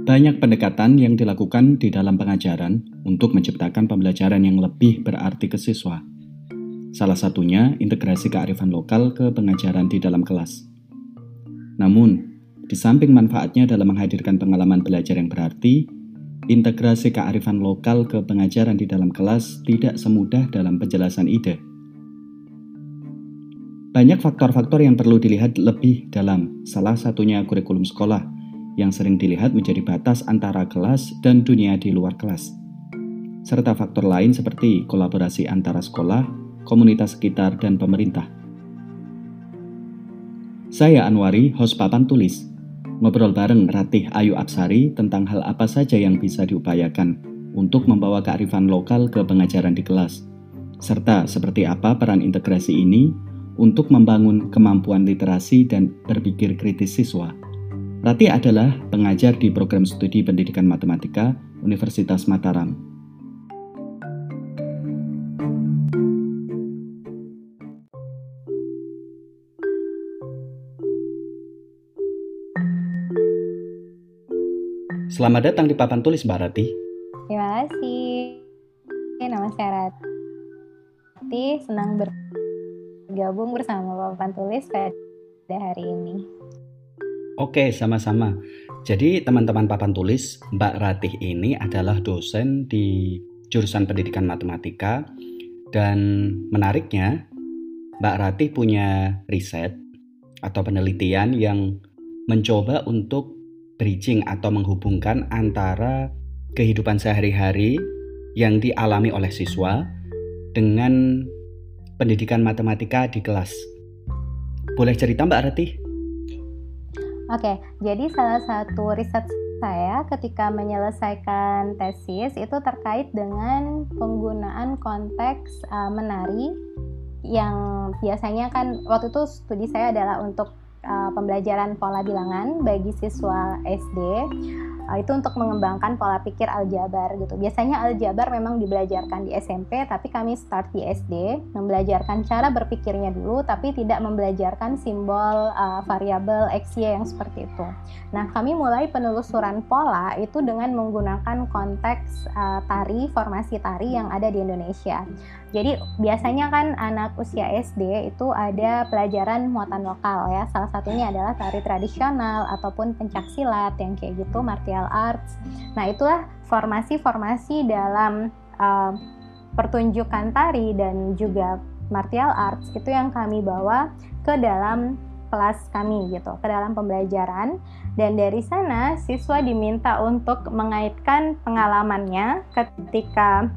Banyak pendekatan yang dilakukan di dalam pengajaran untuk menciptakan pembelajaran yang lebih berarti ke siswa. Salah satunya integrasi kearifan lokal ke pengajaran di dalam kelas. Namun, di samping manfaatnya dalam menghadirkan pengalaman belajar yang berarti, integrasi kearifan lokal ke pengajaran di dalam kelas tidak semudah dalam penjelasan ide. Banyak faktor-faktor yang perlu dilihat lebih dalam, salah satunya kurikulum sekolah, yang sering dilihat menjadi batas antara kelas dan dunia di luar kelas. Serta faktor lain seperti kolaborasi antara sekolah, komunitas sekitar, dan pemerintah. Saya Anwari, host Papan Tulis. Ngobrol bareng Ratih Ayu Apsari tentang hal apa saja yang bisa diupayakan untuk membawa kearifan lokal ke pengajaran di kelas. Serta seperti apa peran integrasi ini untuk membangun kemampuan literasi dan berpikir kritis siswa. Ratih adalah pengajar di program studi pendidikan matematika Universitas Mataram. Selamat datang di Papan Tulis, Mbak Ratih. Terima kasih. Nama saya Ratih, senang bergabung bersama Papan Tulis pada hari ini. Oke, sama-sama. Jadi teman-teman Papan Tulis, Mbak Ratih ini adalah dosen di jurusan pendidikan matematika dan menariknya Mbak Ratih punya riset atau penelitian yang mencoba untuk bridging atau menghubungkan antara kehidupan sehari-hari yang dialami oleh siswa dengan pendidikan matematika di kelas. Boleh cerita Mbak Ratih? Oke, jadi salah satu riset saya ketika menyelesaikan tesis itu terkait dengan penggunaan konteks menari yang biasanya kan waktu itu studi saya adalah untuk pembelajaran pola bilangan bagi siswa SD. Itu untuk mengembangkan pola pikir aljabar gitu. Biasanya aljabar memang dibelajarkan di SMP, tapi kami start di SD, membelajarkan cara berpikirnya dulu, tapi tidak membelajarkan simbol variabel X, Y yang seperti itu. Nah, kami mulai penelusuran pola itu dengan menggunakan konteks tari, formasi tari yang ada di Indonesia. Jadi biasanya kan anak usia SD itu ada pelajaran muatan lokal ya. Salah satunya adalah tari tradisional ataupun pencaksilat yang kayak gitu, martial arts. Nah, itulah formasi-formasi dalam pertunjukan tari dan juga martial arts itu yang kami bawa ke dalam kelas kami gitu, ke dalam pembelajaran. Dan dari sana siswa diminta untuk mengaitkan pengalamannya ketika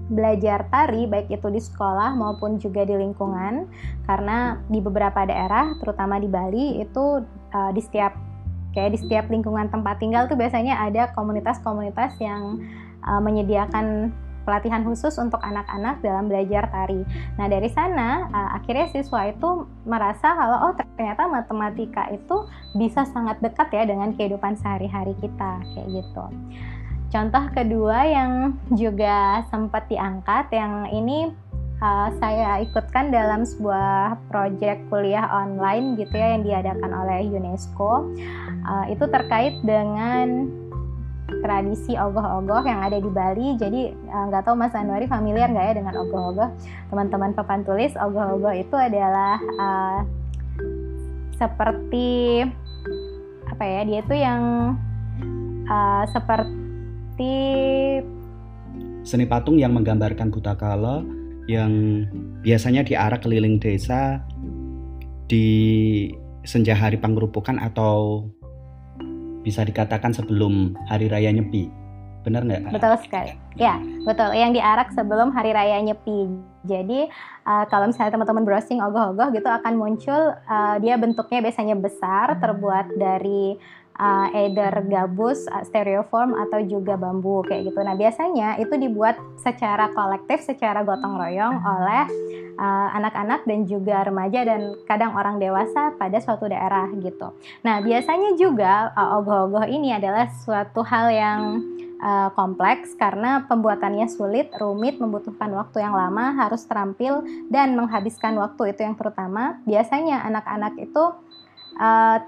belajar tari, baik itu di sekolah maupun juga di lingkungan, karena di beberapa daerah terutama di Bali itu di setiap lingkungan tempat tinggal tuh biasanya ada komunitas-komunitas yang menyediakan pelatihan khusus untuk anak-anak dalam belajar tari. Nah, dari sana akhirnya siswa itu merasa kalau ternyata matematika itu bisa sangat dekat ya dengan kehidupan sehari-hari kita kayak gitu. Contoh kedua yang juga sempat diangkat, yang ini saya ikutkan dalam sebuah proyek kuliah online gitu ya yang diadakan oleh UNESCO. Itu terkait dengan tradisi ogoh-ogoh yang ada di Bali. Jadi nggak tahu Mas Anwari familiar nggak ya dengan ogoh-ogoh? Teman-teman Papan Tulis, ogoh-ogoh itu adalah seperti apa ya? Dia itu yang seperti seni patung yang menggambarkan buta kala yang biasanya diarak keliling desa di senja hari pangrupukan atau bisa dikatakan sebelum hari raya Nyepi. Benar nggak? Betul sekali. Ya, betul. Yang diarak sebelum hari raya Nyepi. Jadi kalau misalnya teman-teman browsing ogoh-ogoh gitu akan muncul dia bentuknya biasanya besar, terbuat dari either gabus, styrofoam atau juga bambu kayak gitu. Nah, biasanya itu dibuat secara kolektif, secara gotong royong oleh anak-anak dan juga remaja dan kadang orang dewasa pada suatu daerah gitu. Nah, biasanya juga ogoh-ogoh ini adalah suatu hal yang kompleks karena pembuatannya sulit, rumit, membutuhkan waktu yang lama, harus terampil dan menghabiskan waktu, itu yang terutama. Biasanya anak-anak itu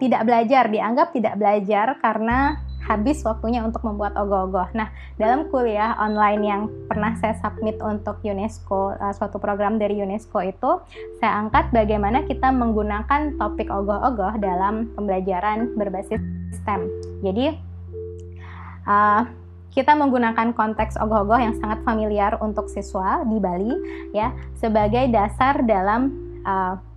dianggap tidak belajar karena habis waktunya untuk membuat ogoh-ogoh. Nah, dalam kuliah online yang pernah saya submit untuk UNESCO, suatu program dari UNESCO itu, saya angkat bagaimana kita menggunakan topik ogoh-ogoh dalam pembelajaran berbasis STEM. Jadi, kita menggunakan konteks ogoh-ogoh yang sangat familiar untuk siswa di Bali ya sebagai dasar dalam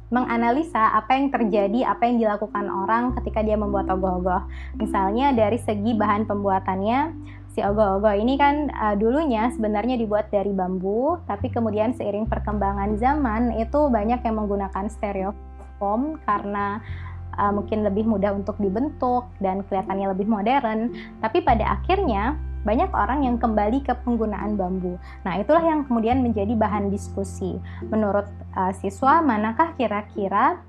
menganalisa apa yang terjadi, apa yang dilakukan orang ketika dia membuat ogoh-ogoh. Misalnya dari segi bahan pembuatannya, si ogoh-ogoh ini kan dulunya sebenarnya dibuat dari bambu, tapi kemudian seiring perkembangan zaman itu banyak yang menggunakan styrofoam karena mungkin lebih mudah untuk dibentuk dan kelihatannya lebih modern. Tapi pada akhirnya banyak orang yang kembali ke penggunaan bambu. Nah, itulah yang kemudian menjadi bahan diskusi. Menurut siswa, manakah kira-kira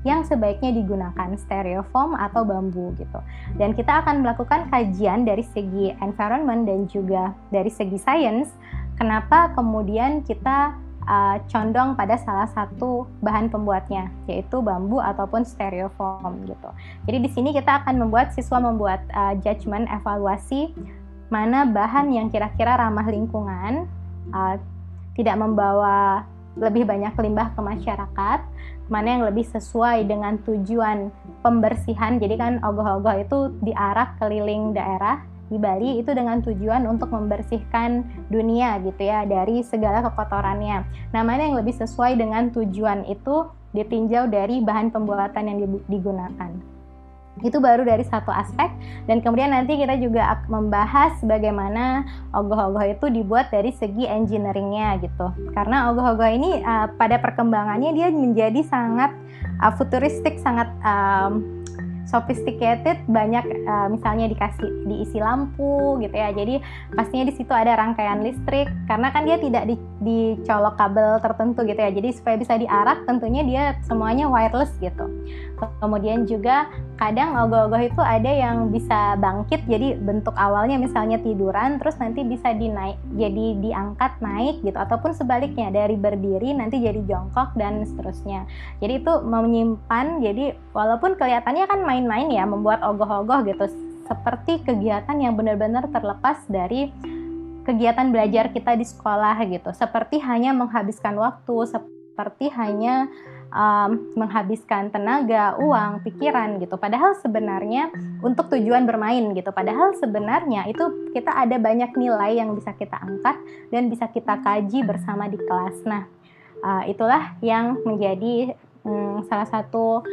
yang sebaiknya digunakan, styrofoam atau bambu gitu. Dan kita akan melakukan kajian dari segi environment dan juga dari segi sains, kenapa kemudian kita condong pada salah satu bahan pembuatnya, yaitu bambu ataupun styrofoam gitu. Jadi di sini kita akan siswa membuat judgement, evaluasi mana bahan yang kira-kira ramah lingkungan, tidak membawa lebih banyak limbah ke masyarakat, mana yang lebih sesuai dengan tujuan pembersihan. Jadi kan ogoh-ogoh itu diarak keliling daerah di Bali itu dengan tujuan untuk membersihkan dunia gitu ya dari segala kekotorannya. Nah, mana yang lebih sesuai dengan tujuan itu ditinjau dari bahan pembuatan yang digunakan. Itu baru dari satu aspek, dan kemudian nanti kita juga akan membahas bagaimana ogoh-ogoh itu dibuat dari segi engineeringnya gitu. Karena ogoh-ogoh ini pada perkembangannya dia menjadi sangat futuristik, sangat sophisticated, banyak misalnya diisi lampu gitu ya. Jadi pastinya di situ ada rangkaian listrik karena kan dia tidak dicolok kabel tertentu gitu ya. Jadi supaya bisa diarak tentunya dia semuanya wireless gitu. Kemudian juga kadang ogoh-ogoh itu ada yang bisa bangkit, jadi bentuk awalnya misalnya tiduran terus nanti bisa jadi diangkat naik gitu, ataupun sebaliknya dari berdiri nanti jadi jongkok dan seterusnya. Jadi itu menyimpan, jadi walaupun kelihatannya kan main-main ya membuat ogoh-ogoh gitu, seperti kegiatan yang benar-benar terlepas dari kegiatan belajar kita di sekolah gitu, seperti hanya menghabiskan waktu, seperti hanya menghabiskan tenaga, uang, pikiran gitu. Padahal sebenarnya untuk tujuan bermain gitu. Padahal sebenarnya itu kita ada banyak nilai yang bisa kita angkat dan bisa kita kaji bersama di kelas. Nah, itulah yang menjadi salah satu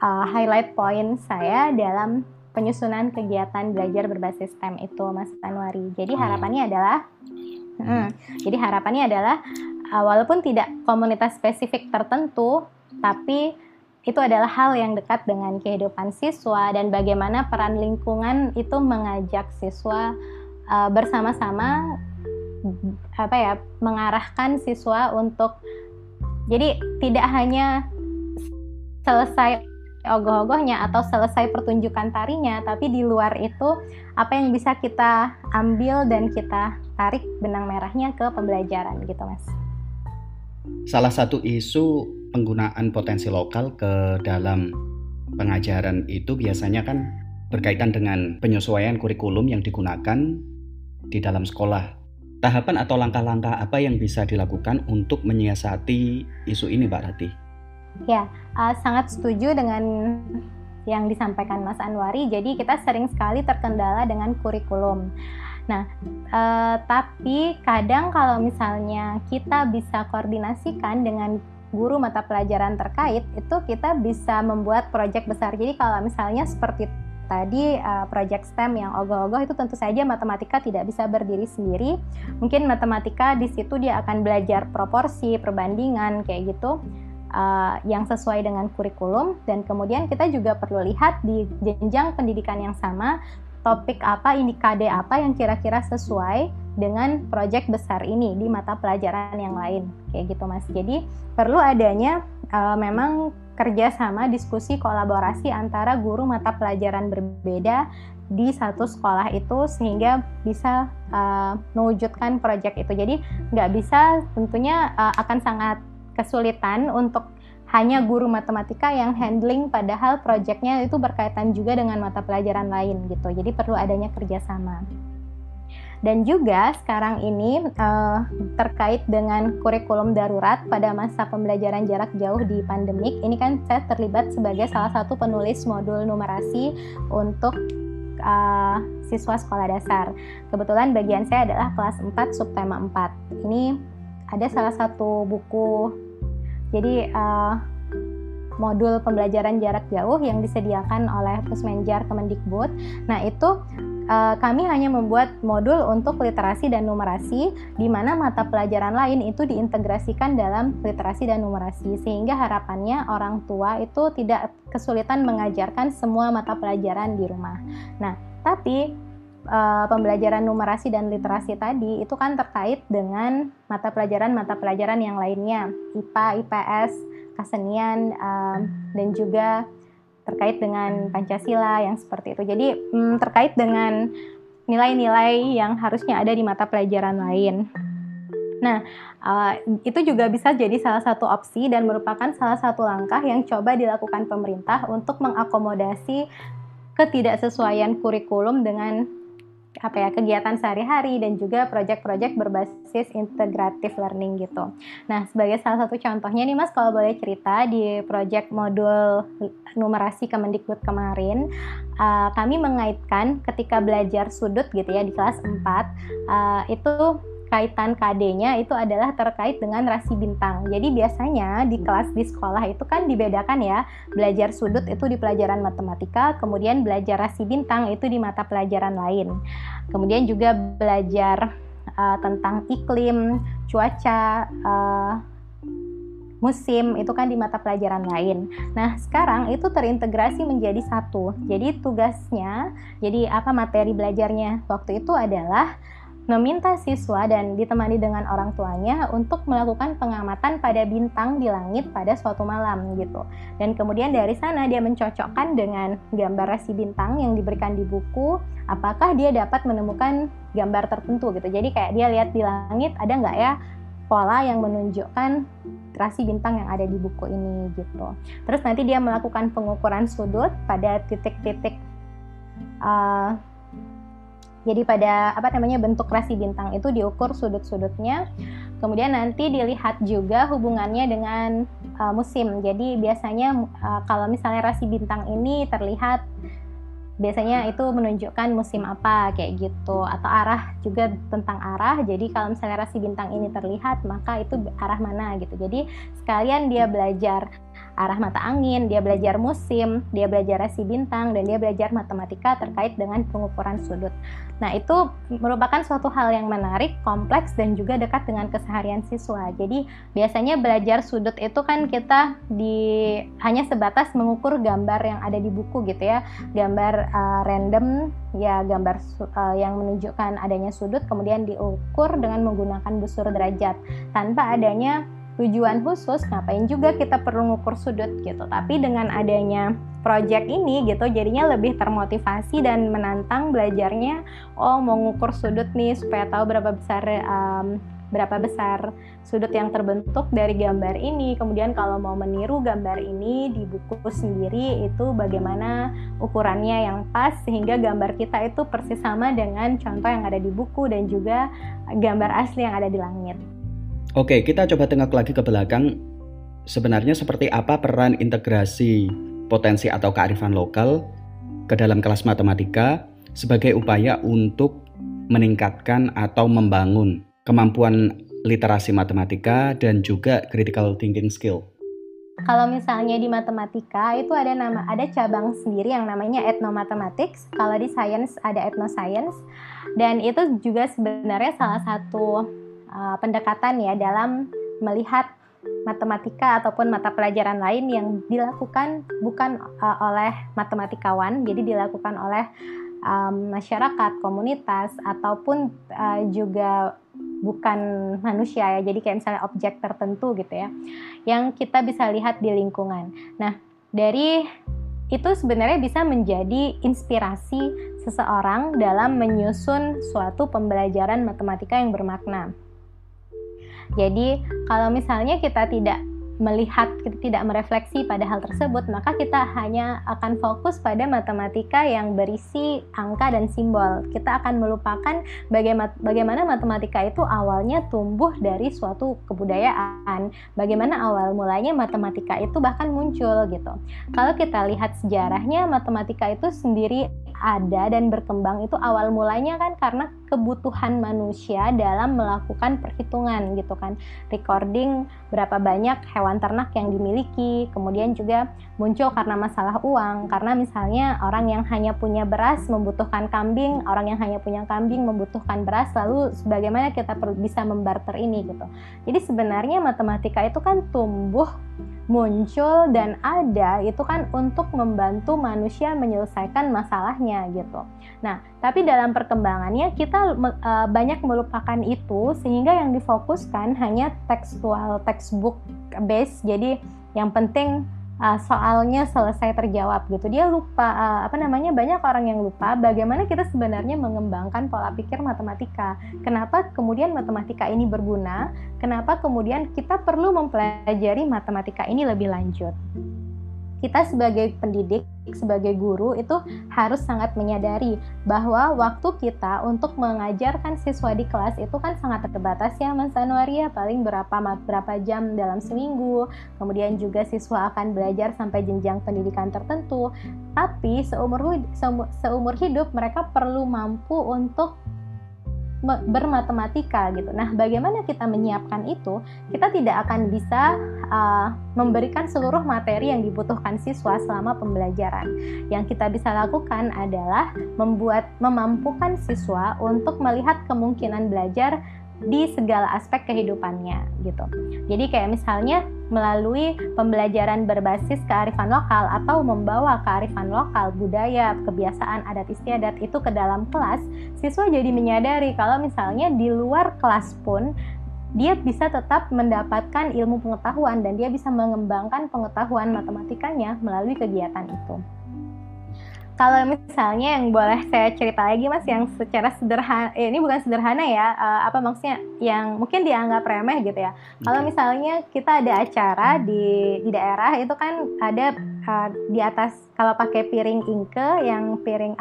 highlight point saya dalam penyusunan kegiatan belajar berbasis STEM itu, Mas Anwari. Jadi harapannya adalah walaupun tidak komunitas spesifik tertentu, tapi itu adalah hal yang dekat dengan kehidupan siswa dan bagaimana peran lingkungan itu mengajak siswa bersama-sama mengarahkan siswa untuk jadi tidak hanya selesai ogoh-ogohnya atau selesai pertunjukan tarinya, tapi di luar itu apa yang bisa kita ambil dan kita tarik benang merahnya ke pembelajaran gitu, Mas. Salah satu isu penggunaan potensi lokal ke dalam pengajaran itu biasanya kan berkaitan dengan penyesuaian kurikulum yang digunakan di dalam sekolah. Tahapan atau langkah-langkah apa yang bisa dilakukan untuk menyiasati isu ini, Mbak Ratih? Ya, sangat setuju dengan yang disampaikan Mas Anwari. Jadi kita sering sekali terkendala dengan kurikulum. Nah, tapi kadang kalau misalnya kita bisa koordinasikan dengan guru mata pelajaran terkait, itu kita bisa membuat proyek besar. Jadi kalau misalnya seperti tadi proyek STEM yang ogoh-ogoh itu tentu saja matematika tidak bisa berdiri sendiri. Mungkin matematika di situ dia akan belajar proporsi, perbandingan kayak gitu. Yang sesuai dengan kurikulum, dan kemudian kita juga perlu lihat di jenjang pendidikan yang sama topik apa, indikade apa yang kira-kira sesuai dengan proyek besar ini di mata pelajaran yang lain kayak gitu, Mas. Jadi perlu adanya memang kerjasama, diskusi, kolaborasi antara guru mata pelajaran berbeda di satu sekolah itu sehingga bisa mewujudkan proyek itu. Jadi nggak bisa, tentunya akan sangat kesulitan untuk hanya guru matematika yang handling, padahal proyeknya itu berkaitan juga dengan mata pelajaran lain gitu. Jadi perlu adanya kerjasama. Dan juga sekarang ini terkait dengan kurikulum darurat pada masa pembelajaran jarak jauh di pandemik, ini kan saya terlibat sebagai salah satu penulis modul numerasi untuk siswa sekolah dasar. Kebetulan bagian saya adalah kelas 4 subtema 4. Ini ada salah satu buku, jadi modul pembelajaran jarak jauh yang disediakan oleh Pusmenjar Kemendikbud. Nah itu kami hanya membuat modul untuk literasi dan numerasi, di mana mata pelajaran lain itu diintegrasikan dalam literasi dan numerasi, sehingga harapannya orang tua itu tidak kesulitan mengajarkan semua mata pelajaran di rumah. Nah, tapi pembelajaran numerasi dan literasi tadi itu kan terkait dengan mata pelajaran yang lainnya, IPA, IPS, kesenian, dan juga terkait dengan Pancasila yang seperti itu. Jadi terkait dengan nilai-nilai yang harusnya ada di mata pelajaran lain. Nah, itu juga bisa jadi salah satu opsi dan merupakan salah satu langkah yang coba dilakukan pemerintah untuk mengakomodasi ketidaksesuaian kurikulum dengan kegiatan sehari-hari dan juga proyek-proyek berbasis integrative learning gitu. Nah, sebagai salah satu contohnya nih Mas, kalau boleh cerita di proyek modul numerasi Kemendikbud kemarin, kami mengaitkan ketika belajar sudut gitu ya di kelas 4, itu kaitan KD-nya itu adalah terkait dengan rasi bintang. Jadi biasanya di kelas di sekolah itu kan dibedakan ya, belajar sudut itu di pelajaran matematika, kemudian belajar rasi bintang itu di mata pelajaran lain. Kemudian juga belajar tentang iklim, cuaca, musim itu kan di mata pelajaran lain. Nah, sekarang itu terintegrasi menjadi satu. Jadi tugasnya, jadi materi belajarnya waktu itu adalah meminta siswa dan ditemani dengan orang tuanya untuk melakukan pengamatan pada bintang di langit pada suatu malam gitu. Dan kemudian dari sana dia mencocokkan dengan gambar rasi bintang yang diberikan di buku, apakah dia dapat menemukan gambar tertentu gitu. Jadi kayak dia lihat di langit ada nggak ya pola yang menunjukkan rasi bintang yang ada di buku ini gitu. Terus nanti dia melakukan pengukuran sudut pada titik-titik jadi pada bentuk rasi bintang itu diukur sudut-sudutnya. Kemudian nanti dilihat juga hubungannya dengan musim. Jadi biasanya kalau misalnya rasi bintang ini terlihat, biasanya itu menunjukkan musim apa kayak gitu, atau arah juga tentang arah. Jadi kalau misalnya rasi bintang ini terlihat, maka itu arah mana gitu. Jadi sekalian dia belajar arah mata angin, dia belajar musim, dia belajar rasi bintang, dan dia belajar matematika terkait dengan pengukuran sudut. Nah, itu merupakan suatu hal yang menarik, kompleks, dan juga dekat dengan keseharian siswa. Jadi, biasanya belajar sudut itu kan kita hanya sebatas mengukur gambar yang ada di buku gitu ya, gambar random, ya gambar yang menunjukkan adanya sudut, kemudian diukur dengan menggunakan busur derajat, tanpa adanya tujuan khusus ngapain juga kita perlu ngukur sudut gitu. Tapi dengan adanya project ini gitu, jadinya lebih termotivasi dan menantang belajarnya. Oh, mau ngukur sudut nih supaya tahu berapa besar sudut yang terbentuk dari gambar ini. Kemudian kalau mau meniru gambar ini di buku sendiri, itu bagaimana ukurannya yang pas sehingga gambar kita itu persis sama dengan contoh yang ada di buku dan juga gambar asli yang ada di langit. Oke, kita coba tengok lagi ke belakang. Sebenarnya seperti apa peran integrasi potensi atau kearifan lokal ke dalam kelas matematika sebagai upaya untuk meningkatkan atau membangun kemampuan literasi matematika dan juga critical thinking skill. Kalau misalnya di matematika itu ada cabang sendiri yang namanya ethnomathematics. Kalau di science ada ethnoscience, dan itu juga sebenarnya salah satu pendekatan ya dalam melihat matematika ataupun mata pelajaran lain yang dilakukan bukan oleh matematikawan, jadi dilakukan oleh masyarakat, komunitas, ataupun juga bukan manusia ya, jadi kayak misalnya objek tertentu gitu ya, yang kita bisa lihat di lingkungan. Nah, dari itu sebenarnya bisa menjadi inspirasi seseorang dalam menyusun suatu pembelajaran matematika yang bermakna. Jadi kalau misalnya kita tidak merefleksi pada hal tersebut, maka kita hanya akan fokus pada matematika yang berisi angka dan simbol. Kita akan melupakan bagaimana matematika itu awalnya tumbuh dari suatu kebudayaan, bagaimana awal mulanya matematika itu bahkan muncul gitu. Kalau kita lihat sejarahnya, matematika itu sendiri ada dan berkembang itu awal mulanya kan karena kebutuhan manusia dalam melakukan perhitungan gitu kan, recording berapa banyak hewan ternak yang dimiliki, kemudian juga muncul karena masalah uang, karena misalnya orang yang hanya punya beras membutuhkan kambing, orang yang hanya punya kambing membutuhkan beras, lalu bagaimana kita bisa membarter ini gitu. Jadi sebenarnya matematika itu kan tumbuh, muncul dan ada itu kan untuk membantu manusia menyelesaikan masalahnya gitu. Nah, tapi dalam perkembangannya kita banyak melupakan itu, sehingga yang difokuskan hanya textbook base. Jadi yang penting soalnya selesai terjawab gitu. Dia lupa banyak orang yang lupa bagaimana kita sebenarnya mengembangkan pola pikir matematika. Kenapa kemudian matematika ini berguna? Kenapa kemudian kita perlu mempelajari matematika ini lebih lanjut? Kita sebagai pendidik, sebagai guru itu harus sangat menyadari bahwa waktu kita untuk mengajarkan siswa di kelas itu kan sangat terbatas ya Mas Anwar ya, paling berapa jam dalam seminggu, kemudian juga siswa akan belajar sampai jenjang pendidikan tertentu, tapi seumur hidup mereka perlu mampu untuk bermatematika gitu. Nah, bagaimana kita menyiapkan itu? Kita tidak akan bisa memberikan seluruh materi yang dibutuhkan siswa selama pembelajaran. Yang kita bisa lakukan adalah memampukan siswa untuk melihat kemungkinan belajar di segala aspek kehidupannya gitu. Jadi kayak misalnya melalui pembelajaran berbasis kearifan lokal atau membawa kearifan lokal, budaya, kebiasaan, adat istiadat itu ke dalam kelas, siswa jadi menyadari kalau misalnya di luar kelas pun dia bisa tetap mendapatkan ilmu pengetahuan dan dia bisa mengembangkan pengetahuan matematikanya melalui kegiatan itu. Kalau misalnya yang boleh saya cerita lagi Mas, yang secara sederhana, ini bukan sederhana ya, maksudnya yang mungkin dianggap remeh gitu ya. Kalau misalnya kita ada acara di daerah itu kan ada di atas, kalau pakai piring ingke, yang piring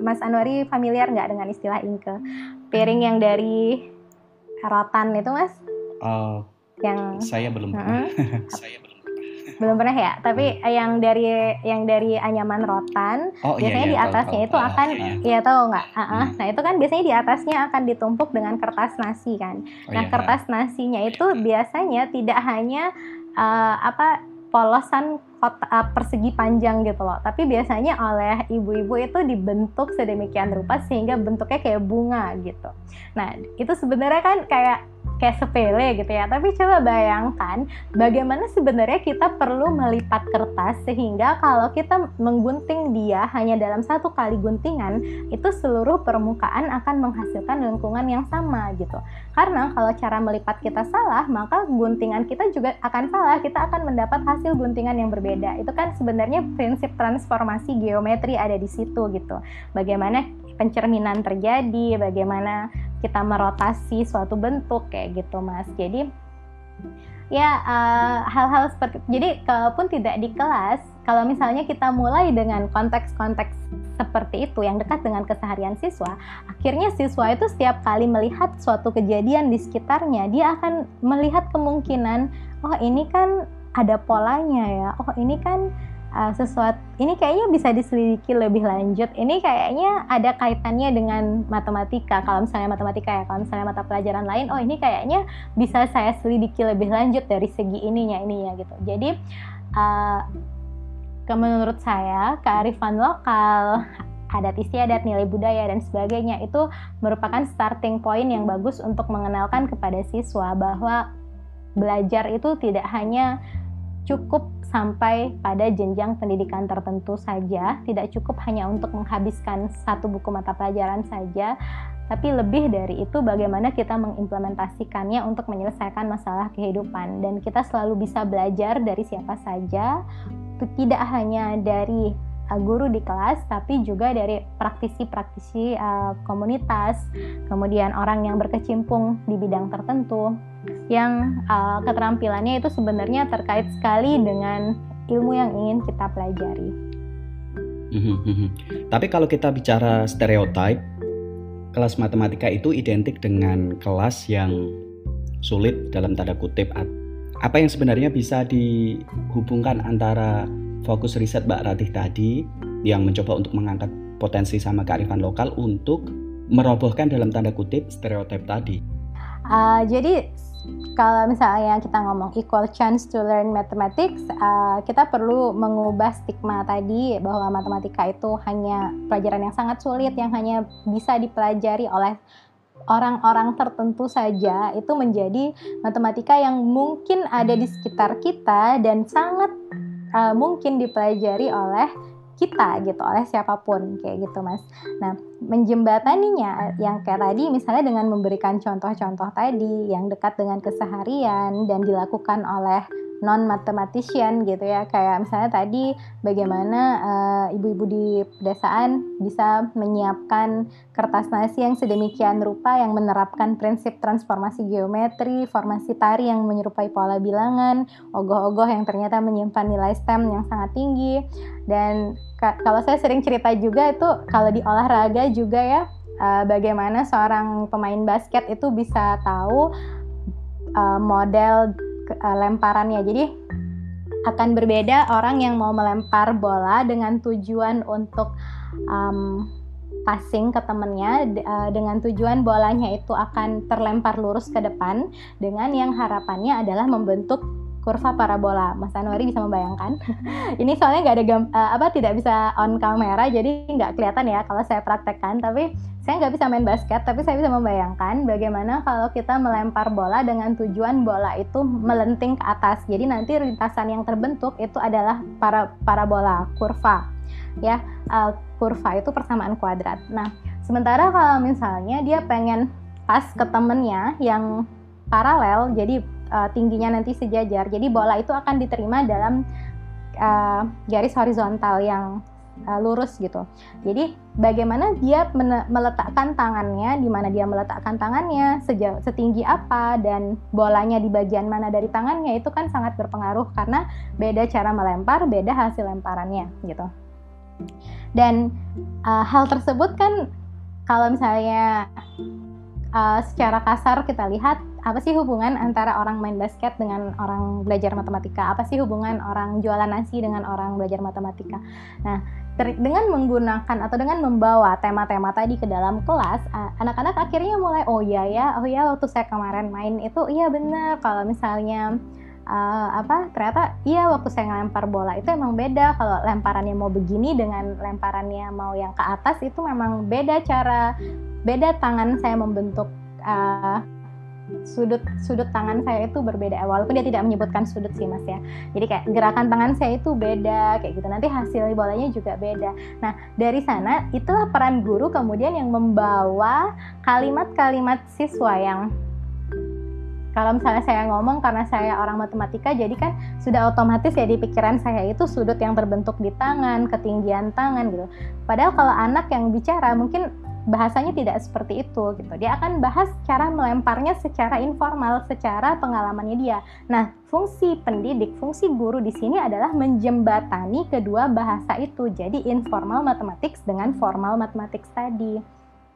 Mas Anwari familiar nggak dengan istilah ingke? Piring yang dari rotan itu Mas? Yang saya belum pernah. Belum pernah ya, tapi yang dari anyaman rotan, biasanya di atasnya itu akan, tahu nggak? Nah itu kan biasanya di atasnya akan ditumpuk dengan kertas nasi kan. Kertas nasinya itu biasanya tidak hanya polosan persegi panjang gitu loh, tapi biasanya oleh ibu-ibu itu dibentuk sedemikian rupa sehingga bentuknya kayak bunga gitu. Nah itu sebenarnya kan kayak sepele gitu ya, tapi coba bayangkan bagaimana sebenarnya kita perlu melipat kertas sehingga kalau kita menggunting dia hanya dalam satu kali guntingan, itu seluruh permukaan akan menghasilkan lengkungan yang sama gitu. Karena kalau cara melipat kita salah, maka guntingan kita juga akan salah, kita akan mendapat hasil guntingan yang berbeda. Itu kan sebenarnya prinsip transformasi geometri ada di situ gitu. Bagaimana pencerminan terjadi, bagaimana kita merotasi suatu bentuk kayak gitu Mas. Jadi ya hal-hal seperti, jadi kalaupun tidak di kelas, kalau misalnya kita mulai dengan konteks-konteks seperti itu yang dekat dengan keseharian siswa, akhirnya siswa itu setiap kali melihat suatu kejadian di sekitarnya, dia akan melihat kemungkinan, oh ini kan ada polanya ya, oh ini kan sesuatu, ini kayaknya bisa diselidiki lebih lanjut, ini kayaknya ada kaitannya dengan matematika. Kalau misalnya matematika ya, kalau misalnya mata pelajaran lain, oh ini kayaknya bisa saya selidiki lebih lanjut dari segi ininya gitu. Jadi menurut saya kearifan lokal, adat istiadat, nilai budaya dan sebagainya itu merupakan starting point yang bagus untuk mengenalkan kepada siswa bahwa belajar itu tidak hanya cukup sampai pada jenjang pendidikan tertentu saja, tidak cukup hanya untuk menghabiskan satu buku mata pelajaran saja, tapi lebih dari itu bagaimana kita mengimplementasikannya untuk menyelesaikan masalah kehidupan. Dan kita selalu bisa belajar dari siapa saja, tidak hanya dari guru di kelas, tapi juga dari praktisi-praktisi komunitas, kemudian orang yang berkecimpung di bidang tertentu, yang keterampilannya itu sebenarnya terkait sekali dengan ilmu yang ingin kita pelajari. Tapi kalau kita bicara stereotip, kelas matematika itu identik dengan kelas yang sulit dalam tanda kutip. Apa yang sebenarnya bisa dihubungkan antara fokus riset Mbak Ratih tadi yang mencoba untuk mengangkat potensi sama kearifan lokal untuk merobohkan dalam tanda kutip stereotip tadi? Jadi kalau misalnya kita ngomong equal chance to learn mathematics, kita perlu mengubah stigma tadi bahwa matematika itu hanya pelajaran yang sangat sulit, yang hanya bisa dipelajari oleh orang-orang tertentu saja, itu menjadi matematika yang mungkin ada di sekitar kita dan sangat mungkin dipelajari oleh kita gitu, oleh siapapun kayak gitu Mas. Nah, menjembataninya yang kayak tadi misalnya dengan memberikan contoh-contoh tadi yang dekat dengan keseharian dan dilakukan oleh non-mathematician gitu ya, kayak misalnya tadi bagaimana ibu-ibu di pedesaan bisa menyiapkan kertas nasi yang sedemikian rupa yang menerapkan prinsip transformasi geometri, formasi tari yang menyerupai pola bilangan, ogoh-ogoh yang ternyata menyimpan nilai STEM yang sangat tinggi. Dan kalau saya sering cerita juga itu kalau di olahraga juga ya, bagaimana seorang pemain basket itu bisa tahu model lemparannya. Jadi akan berbeda orang yang mau melempar bola dengan tujuan untuk passing ke temennya, dengan tujuan bolanya itu akan terlempar lurus ke depan, dengan yang harapannya adalah membentuk kurva parabola. Mas Anwari bisa membayangkan? Ini soalnya nggak ada tidak bisa on kamera, jadi nggak kelihatan ya kalau saya praktekkan. Tapi saya nggak bisa main basket, tapi saya bisa membayangkan bagaimana kalau kita melempar bola dengan tujuan bola itu melenting ke atas. Jadi nanti lintasan yang terbentuk itu adalah parabola, kurva. Ya, kurva itu persamaan kuadrat. Nah, sementara kalau misalnya dia pengen pas ke temennya yang paralel, jadi tingginya nanti sejajar, jadi bola itu akan diterima dalam garis horizontal yang lurus gitu. Jadi bagaimana dia meletakkan tangannya, di mana dia meletakkan tangannya, setinggi apa, dan bolanya di bagian mana dari tangannya, itu kan sangat berpengaruh karena beda cara melempar, beda hasil lemparannya gitu. Dan hal tersebut kan kalau misalnya secara kasar kita lihat, apa sih hubungan antara orang main basket dengan orang belajar matematika? Apa sih hubungan orang jualan nasi dengan orang belajar matematika? Nah, dengan menggunakan atau dengan membawa tema-tema tadi ke dalam kelas, anak-anak akhirnya mulai, oh ya waktu saya kemarin main itu, iya benar, kalau misalnya ternyata iya waktu saya ngelempar bola itu emang beda, kalau lemparannya mau begini dengan lemparannya mau yang ke atas itu memang beda tangan saya membentuk sudut tangan saya itu berbeda, walaupun dia tidak menyebutkan sudut sih Mas ya. Jadi kayak gerakan tangan saya itu beda kayak gitu, nanti hasil bolanya juga beda. Nah, dari sana itulah peran guru kemudian yang membawa kalimat-kalimat siswa yang kalau misalnya saya ngomong karena saya orang matematika, jadi kan sudah otomatis ya di pikiran saya itu sudut yang terbentuk di tangan, ketinggian tangan gitu. Padahal kalau anak yang bicara mungkin bahasanya tidak seperti itu gitu. Dia akan bahas cara melemparnya secara informal, secara pengalamannya dia. Nah, fungsi pendidik, fungsi guru di sini adalah menjembatani kedua bahasa itu. Jadi informal mathematics dengan formal mathematics tadi.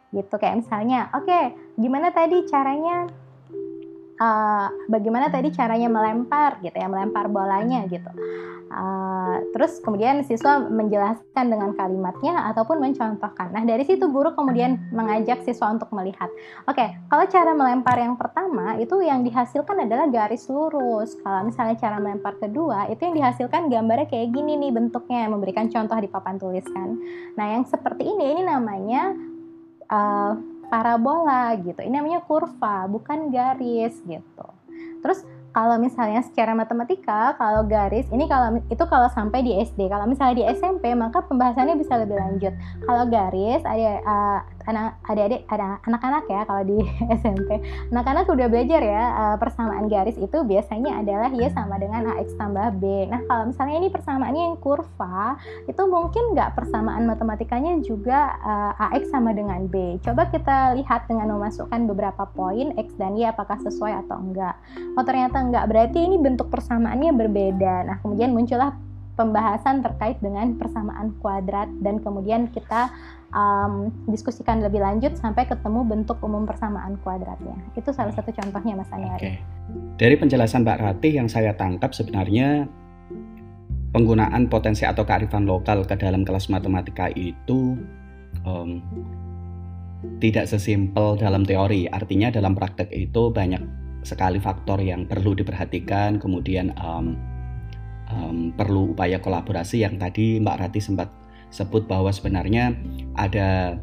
Gitu kayak misalnya, oke, gimana tadi caranya bagaimana tadi caranya melempar gitu ya, melempar bolanya gitu. Terus kemudian siswa menjelaskan dengan kalimatnya ataupun mencontohkan. Nah, dari situ guru kemudian mengajak siswa untuk melihat. Oke, kalau cara melempar yang pertama itu yang dihasilkan adalah garis lurus. Kalau misalnya cara melempar kedua itu yang dihasilkan gambarnya kayak gini nih bentuknya, memberikan contoh di papan tulis kan. Nah, yang seperti ini namanya parabola gitu. Ini namanya kurva, bukan garis gitu. Terus kalau misalnya secara matematika, kalau garis ini kalau sampai di SD. Kalau misalnya di SMP maka pembahasannya bisa lebih lanjut. Kalau garis ada adik-adik, ada anak-anak ya kalau di SMP, anak-anak udah belajar ya persamaan garis itu biasanya adalah Y sama dengan AX tambah B. Nah kalau misalnya ini persamaannya yang kurva, itu mungkin nggak persamaan matematikanya juga AX sama dengan B. Coba kita lihat dengan memasukkan beberapa poin X dan Y apakah sesuai atau enggak. Oh ternyata enggak, berarti ini bentuk persamaannya berbeda. Nah kemudian muncullah pembahasan terkait dengan persamaan kuadrat dan kemudian kita diskusikan lebih lanjut sampai ketemu bentuk umum persamaan kuadratnya. Itu salah satu contohnya Mas Anwar. Oke. Dari penjelasan Mbak Ratih yang saya tangkap sebenarnya penggunaan potensi atau kearifan lokal ke dalam kelas matematika itu tidak sesimpel dalam teori. Artinya dalam praktek itu banyak sekali faktor yang perlu diperhatikan, kemudian perlu upaya kolaborasi yang tadi Mbak Ratih sempat sebut bahwa sebenarnya ada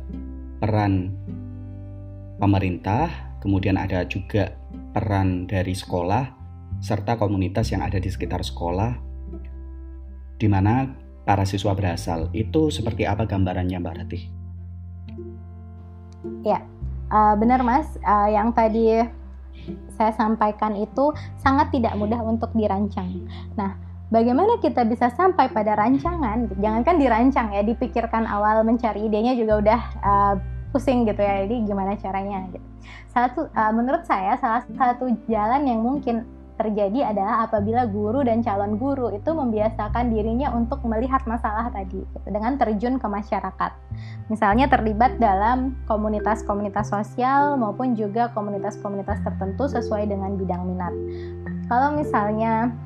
peran pemerintah, kemudian ada juga peran dari sekolah serta komunitas yang ada di sekitar sekolah di mana para siswa berasal. Itu seperti apa gambarannya Mbak Ratih? Ya, benar Mas, yang tadi saya sampaikan itu sangat tidak mudah untuk dirancang. Nah, bagaimana kita bisa sampai pada rancangan? Jangankan dirancang ya, dipikirkan awal mencari idenya juga udah pusing gitu ya. Jadi gimana caranya? Gitu. Menurut saya salah satu jalan yang mungkin terjadi adalah apabila guru dan calon guru itu membiasakan dirinya untuk melihat masalah tadi gitu, dengan terjun ke masyarakat. Misalnya terlibat dalam komunitas-komunitas sosial maupun juga komunitas-komunitas tertentu sesuai dengan bidang minat. Kalau misalnya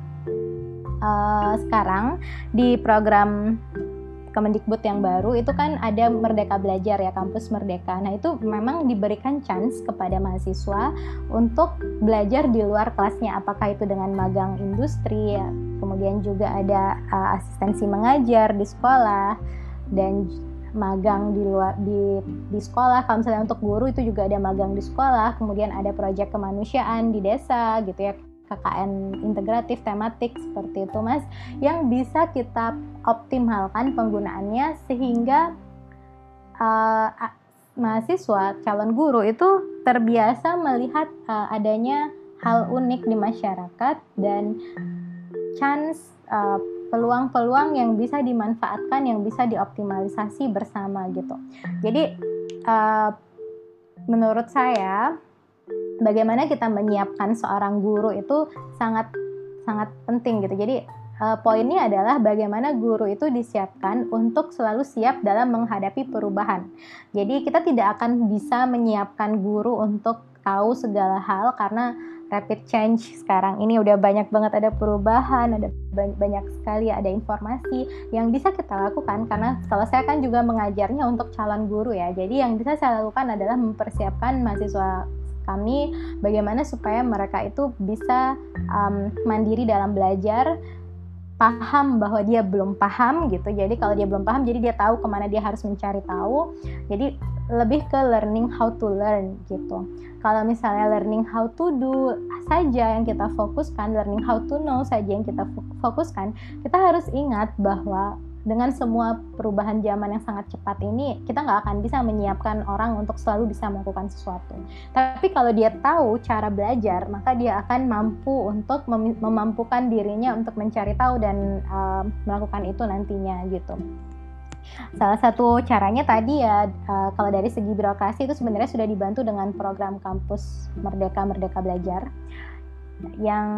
sekarang di program Kemendikbud yang baru itu kan ada Merdeka Belajar ya, kampus Merdeka. Nah itu memang diberikan chance kepada mahasiswa untuk belajar di luar kelasnya, apakah itu dengan magang industri ya, kemudian juga ada asistensi mengajar di sekolah dan magang di luar di sekolah. Kalau misalnya untuk guru itu juga ada magang di sekolah, kemudian ada proyek kemanusiaan di desa gitu ya, KKN integratif tematik seperti itu Mas, yang bisa kita optimalkan penggunaannya sehingga mahasiswa calon guru itu terbiasa melihat adanya hal unik di masyarakat dan chance peluang-peluang yang bisa dimanfaatkan, yang bisa dioptimalisasi bersama gitu. Jadi menurut saya bagaimana kita menyiapkan seorang guru itu sangat penting gitu. Jadi poinnya adalah bagaimana guru itu disiapkan untuk selalu siap dalam menghadapi perubahan. Jadi kita tidak akan bisa menyiapkan guru untuk tahu segala hal karena rapid change sekarang ini udah banyak banget ada perubahan, ada banyak sekali ada informasi yang bisa kita lakukan. Karena kalau saya kan juga mengajarnya untuk calon guru ya. Jadi yang bisa saya lakukan adalah mempersiapkan mahasiswa kami bagaimana supaya mereka itu bisa mandiri dalam belajar, paham bahwa dia belum paham gitu. Jadi kalau dia belum paham, jadi dia tahu kemana dia harus mencari tahu. Jadi lebih ke learning how to learn gitu. Kalau misalnya learning how to do saja yang kita fokuskan, learning how to know saja yang kita fokuskan, kita harus ingat bahwa dengan semua perubahan zaman yang sangat cepat ini, kita nggak akan bisa menyiapkan orang untuk selalu bisa melakukan sesuatu. Tapi kalau dia tahu cara belajar, maka dia akan mampu untuk memampukan dirinya untuk mencari tahu dan melakukan itu nantinya gitu. Salah satu caranya tadi ya, kalau dari segi birokrasi itu sebenarnya sudah dibantu dengan program kampus Merdeka Belajar yang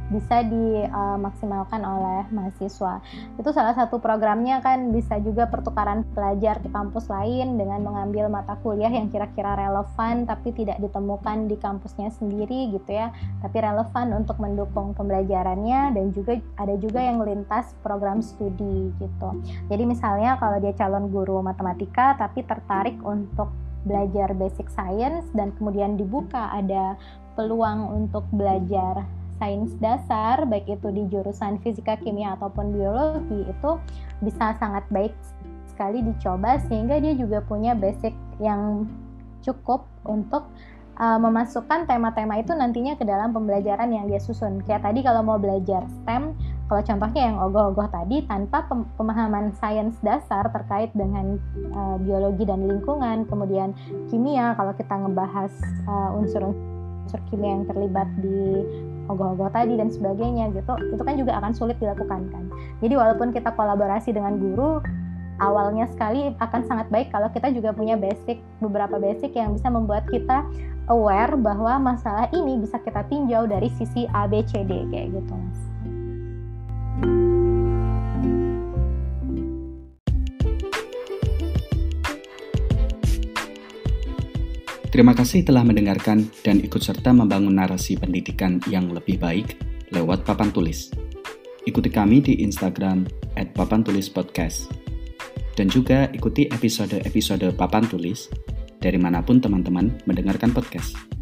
bisa dimaksimalkan oleh mahasiswa. Itu salah satu programnya kan bisa juga pertukaran pelajar ke kampus lain dengan mengambil mata kuliah yang kira-kira relevan tapi tidak ditemukan di kampusnya sendiri gitu ya, tapi relevan untuk mendukung pembelajarannya, dan juga ada juga yang lintas program studi gitu. Jadi misalnya kalau dia calon guru matematika tapi tertarik untuk belajar basic science dan kemudian dibuka ada peluang untuk belajar sains dasar, baik itu di jurusan fisika, kimia, ataupun biologi, itu bisa sangat baik sekali dicoba sehingga dia juga punya basic yang cukup untuk memasukkan tema-tema itu nantinya ke dalam pembelajaran yang dia susun. Kayak tadi kalau mau belajar STEM, Kalau contohnya yang ogoh-ogoh tadi, tanpa pemahaman sains dasar terkait dengan biologi dan lingkungan, kemudian kimia, kalau kita ngebahas unsur-unsur kimia yang terlibat di ogoh-ogoh tadi dan sebagainya gitu, itu kan juga akan sulit dilakukan kan. Jadi walaupun kita kolaborasi dengan guru, awalnya sekali akan sangat baik kalau kita juga punya beberapa basic yang bisa membuat kita aware bahwa masalah ini bisa kita tinjau dari sisi A, B, C, D kayak gitu, Mas. Terima kasih telah mendengarkan dan ikut serta membangun narasi pendidikan yang lebih baik lewat Papan Tulis. Ikuti kami di Instagram @papantulispodcast. Dan juga ikuti episode-episode Papan Tulis dari manapun teman-teman mendengarkan podcast.